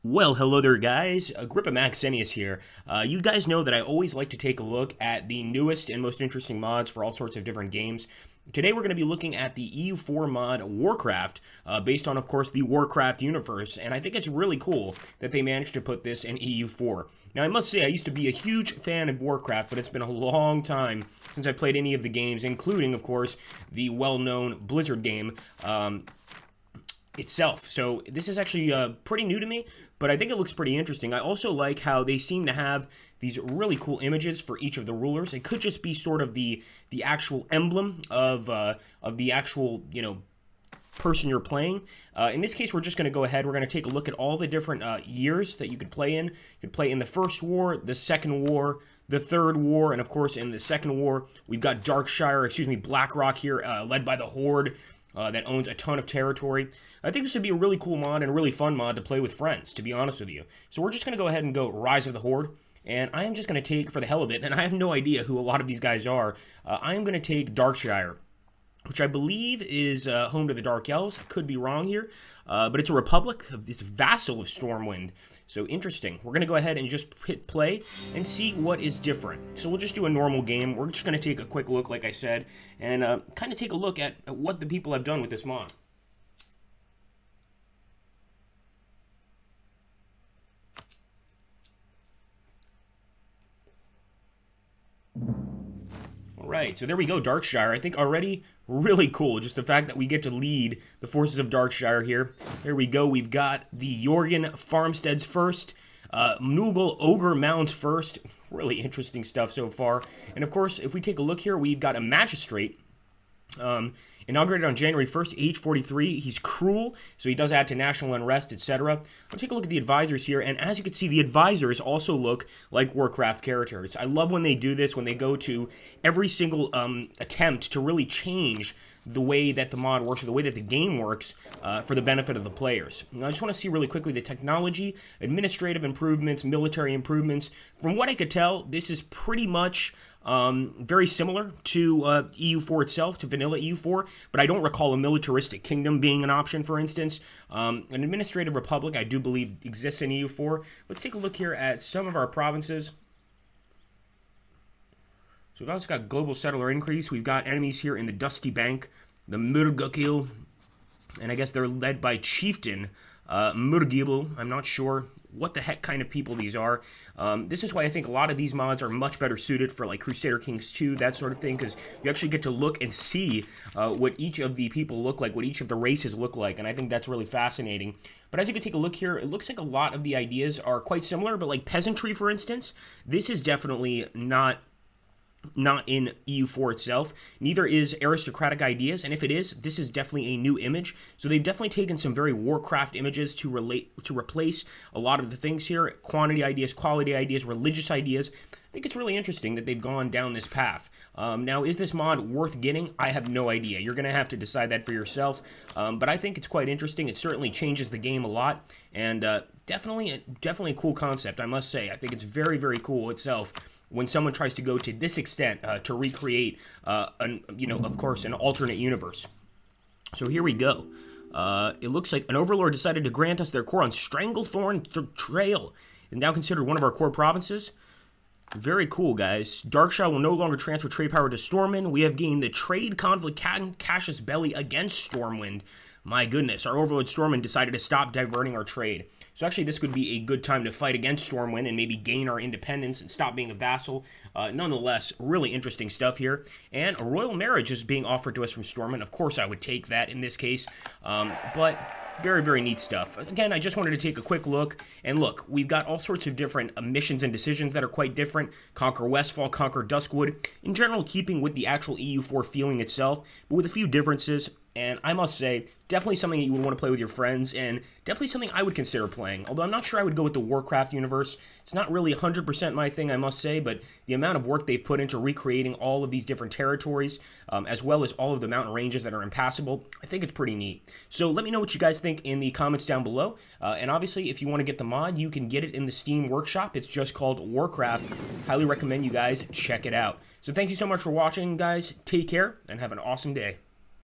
Well, hello there, guys. Agrippa Maxenius here. You guys know that I always like to take a look at the newest and most interesting mods for all sorts of different games. Today we're going to be looking at the EU4 mod Warcraft, based on, of course, the Warcraft universe, and I think it's really cool that they managed to put this in EU4. Now, I must say, I used to be a huge fan of Warcraft, but it's been a long time since I played any of the games, including, of course, the well-known Blizzard game, itself. So this is actually pretty new to me, but I think it looks pretty interesting. I also like how they seem to have these really cool images for each of the rulers. It could just be sort of the actual emblem of the actual, person you're playing. In this case, we're just going to go ahead. We're going to take a look at all the different years that you could play in. You could play in the First War, the Second War, the Third War, and of course in the Second War, we've got Blackrock here, led by the Horde. That owns a ton of territory. I think this would be a really cool mod and a really fun mod to play with friends, to be honest with you. So we're just going to go ahead and go Rise of the Horde, and I am just going to take, for the hell of it, and I have no idea who a lot of these guys are, I am going to take Darkshire, which I believe is home to the Dark Elves. I could be wrong here, but it's a republic, this vassal of Stormwind. So interesting. We're going to go ahead and just hit play and see what is different. So we'll just do a normal game. We're just going to take a quick look, like I said, and kind of take a look at what the people have done with this mod. Alright, so there we go, Darkshire. I think already really cool. Just the fact that we get to lead the forces of Darkshire here. There we go. We've got the Jorgen farmsteads first. Noogle Ogre Mounds first. Really interesting stuff so far. And of course, if we take a look here, we've got a magistrate. Inaugurated on January 1st, age 43. He's cruel, so he does add to national unrest, etc. Let's take a look at the advisors here, and as you can see, the advisors also look like Warcraft characters. I love when they do this, when they go to every single attempt to really change the way that the mod works, or the way that the game works, for the benefit of the players. Now, I just want to see really quickly the technology, administrative improvements, military improvements. From what I could tell, this is pretty much very similar to EU4 itself, to vanilla EU4, but I don't recall a militaristic kingdom being an option, for instance. An administrative republic, I do believe, exists in EU4. Let's take a look here at some of our provinces. So we've also got global settler increase. We've got enemies here in the Dusty Bank, the Murgukil, and I guess they're led by Chieftain Murgibel. I'm not sure what the heck kind of people these are. This is why I think a lot of these mods are much better suited for like Crusader Kings 2, that sort of thing, because you actually get to look and see what each of the people look like, what each of the races look like, and I think that's really fascinating. But as you can take a look here, it looks like a lot of the ideas are quite similar, but like peasantry, for instance, this is definitely not in EU4 itself. Neither is aristocratic ideas, and if it is, this is definitely a new image. So they've definitely taken some very Warcraft images to replace a lot of the things here. Quantity ideas, quality ideas, religious ideas. I think it's really interesting that they've gone down this path. Now, is this mod worth getting? I have no idea. You're going to have to decide that for yourself, but I think it's quite interesting. It certainly changes the game a lot, and definitely a cool concept, I must say. I think it's very, very cool itself when someone tries to go to this extent to recreate, of course, an alternate universe. So here we go. It looks like an overlord decided to grant us their core on Stranglethorn Trail. It's now considered one of our core provinces. Very cool, guys. Darkshire will no longer transfer trade power to Stormwind. We have gained the trade conflict Cassius Belli against Stormwind. My goodness, our overlord Stormwind decided to stop diverting our trade. So actually, this would be a good time to fight against Stormwind and maybe gain our independence and stop being a vassal. Nonetheless, really interesting stuff here. And a royal marriage is being offered to us from Stormwind. Of course, I would take that in this case. But very, very neat stuff. Again, I just wanted to take a quick look. And look, we've got all sorts of different missions and decisions that are quite different. Conquer Westfall, conquer Duskwood. In general, keeping with the actual EU4 feeling itself, but with a few differences. And I must say, definitely something that you would want to play with your friends, and definitely something I would consider playing. Although I'm not sure I would go with the Warcraft universe. It's not really 100% my thing, I must say, but the amount of work they've put into recreating all of these different territories, as well as all of the mountain ranges that are impassable, I think it's pretty neat. So let me know what you guys think in the comments down below. And obviously, if you want to get the mod, you can get it in the Steam Workshop. It's just called Warcraft. Highly recommend you guys check it out. So thank you so much for watching, guys. Take care, and have an awesome day.